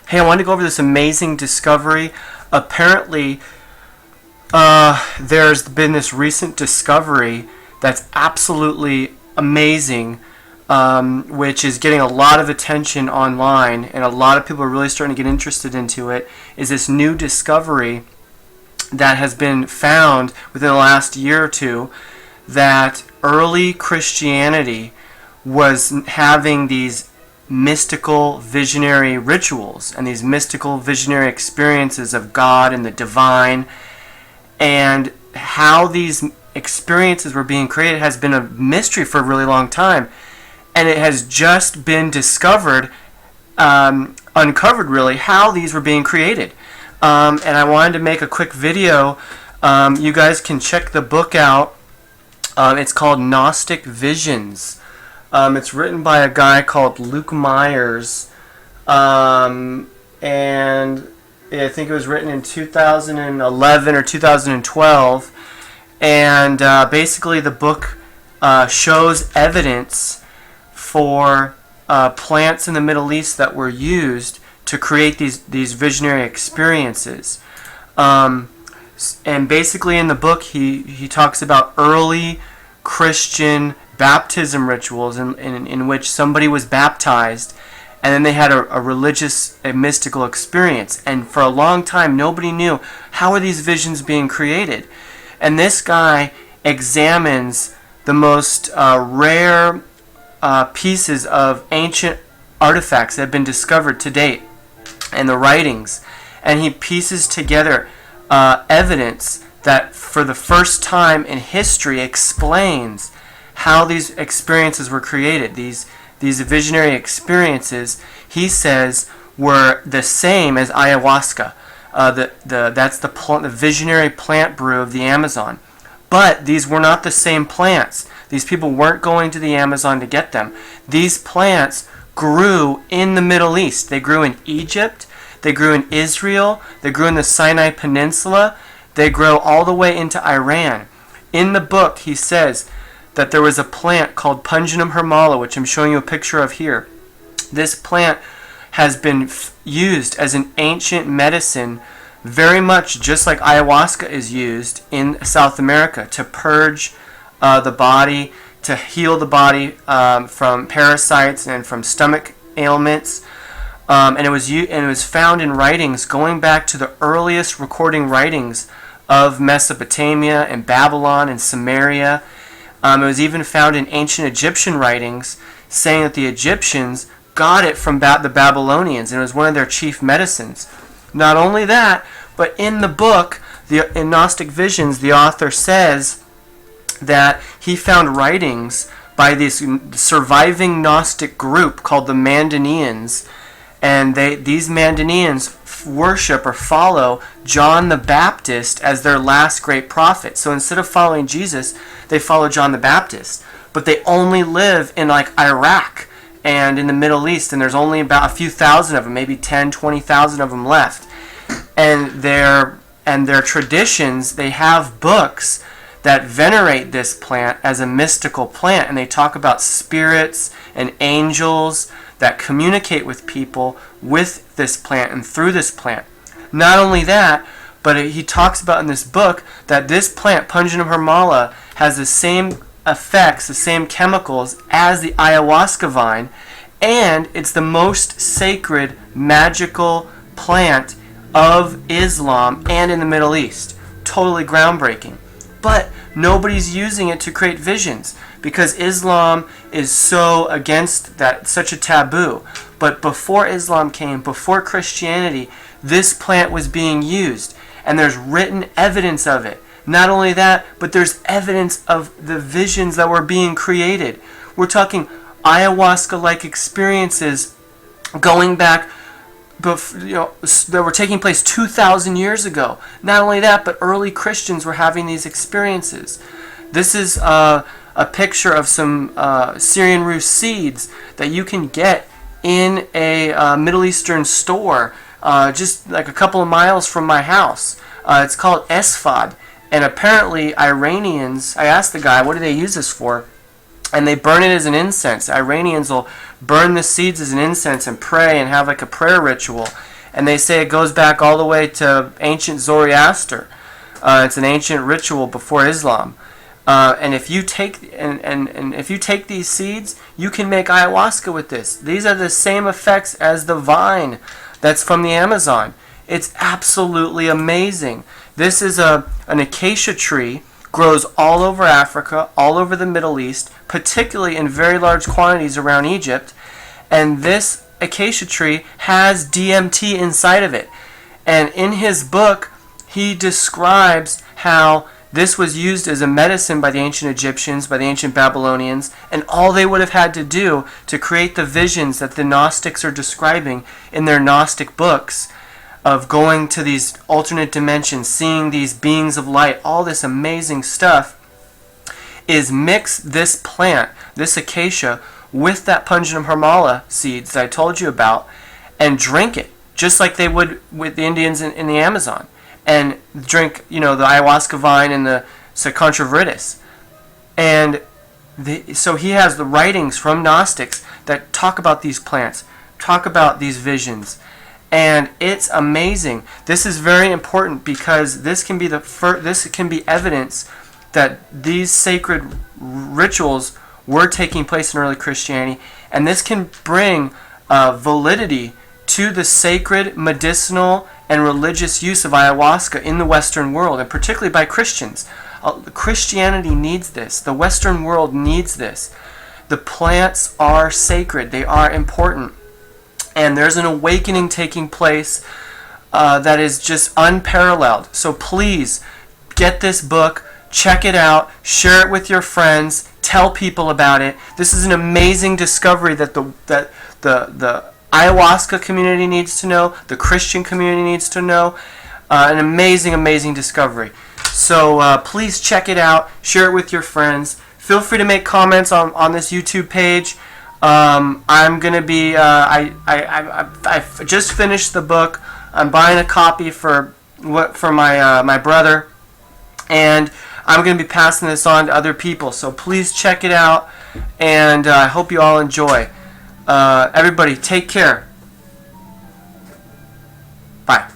Hey, I wanted to go over this amazing discovery. Apparently, there's been this recent discovery that's absolutely amazing, which is getting a lot of attention online, and a lot of people are really starting to get interested into it, is this new discovery that has been found within the last year or two, that early Christianity was having these mystical visionary rituals and these mystical visionary experiences of God and the divine, and how these experiences were being created has been a mystery for a really long time, and it has just been discovered, uncovered really, how these were being created. And I wanted to make a quick video. You guys can check the book out. It's called Gnostic Visions. It's written by a guy called Luke Myers, and I think it was written in 2011 or 2012. And basically the book shows evidence for plants in the Middle East that were used to create these visionary experiences. And basically in the book he talks about early Christian baptism rituals in which somebody was baptized and then they had a mystical experience, and for a long time nobody knew how are these visions being created. And this guy examines the most rare pieces of ancient artifacts that have been discovered to date and the writings, and he pieces together evidence that for the first time in history explains how these experiences were created. These visionary experiences, he says, were the same as ayahuasca. That's the visionary plant brew of the Amazon. But these were not the same plants. These people weren't going to the Amazon to get them. These plants grew in the Middle East. They grew in Egypt. They grew in Israel. They grew in the Sinai Peninsula. They grow all the way into Iran. In the book, he says that there was a plant called Pungenum hermala, which I'm showing you a picture of here. This plant has been used as an ancient medicine, very much just like ayahuasca is used in South America, to purge the body, to heal the body from parasites and from stomach ailments. And it was found in writings going back to the earliest recording writings of Mesopotamia and Babylon and Samaria. It was even found in ancient Egyptian writings saying that the Egyptians got it from the Babylonians, and it was one of their chief medicines. Not only that, but in the book, in Gnostic Visions, the author says that he found writings by this surviving Gnostic group called the Mandaeans, and these Mandaeans worship or follow John the Baptist as their last great prophet. So instead of following Jesus, they follow John the Baptist. But they only live in like Iraq and in the Middle East, and there's only about a few thousand of them, maybe 10, 20,000 of them left. And their traditions, they have books that venerate this plant as a mystical plant, and they talk about spirits and angels that communicate with people with this plant and through this plant. Not only that, but he talks about in this book that this plant, Pungenum hermala, has the same effects, the same chemicals as the ayahuasca vine, and it's the most sacred, magical plant of Islam and in the Middle East. Totally groundbreaking. But nobody's using it to create visions because Islam is so against that, such a taboo. But before Islam came, before Christianity, this plant was being used, and there's written evidence of it. Not only that, but there's evidence of the visions that were being created. We're talking ayahuasca-like experiences going back, that were taking place 2,000 years ago. Not only that, but early Christians were having these experiences. This is a picture of some Syrian Rue seeds that you can get in a Middle Eastern store just like a couple of miles from my house. It's called esfad. And apparently Iranians, I asked the guy, what do they use this for? And they burn it as an incense. Iranians will burn the seeds as an incense and pray and have like a prayer ritual. And they say it goes back all the way to ancient Zoroaster. It's an ancient ritual before Islam. And if you take and if you take these seeds, you can make ayahuasca with this. These are the same effects as the vine that's from the Amazon. It's absolutely amazing. This is an acacia tree, grows all over Africa, all over the Middle East, particularly in very large quantities around Egypt. And this acacia tree has DMT inside of it. And in his book, he describes how this was used as a medicine by the ancient Egyptians, by the ancient Babylonians, and all they would have had to do to create the visions that the Gnostics are describing in their Gnostic books of going to these alternate dimensions, seeing these beings of light, all this amazing stuff, is mix this plant, this acacia, with that Punjanam Harmala seeds that I told you about, and drink it, just like they would with the Indians in the Amazon. And drink, the ayahuasca vine and the Sacontra viridis. And so he has the writings from Gnostics that talk about these plants, talk about these visions. And it's amazing. This is very important because this can be this can be evidence that these sacred rituals were taking place in early Christianity, and this can bring validity to the sacred, medicinal, and religious use of ayahuasca in the Western world, and particularly by Christians. Christianity needs this. The Western world needs this. The plants are sacred. They are important. And there's an awakening taking place that is just unparalleled. So please, get this book, check it out, share it with your friends, tell people about it. This is an amazing discovery that the ayahuasca community needs to know, the Christian community needs to know. An amazing, amazing discovery. So please check it out, share it with your friends. Feel free to make comments on this YouTube page. I'm gonna be. I just finished the book. I'm buying a copy for my brother, and I'm gonna be passing this on to other people. So please check it out, and I hope you all enjoy. Everybody, take care. Bye.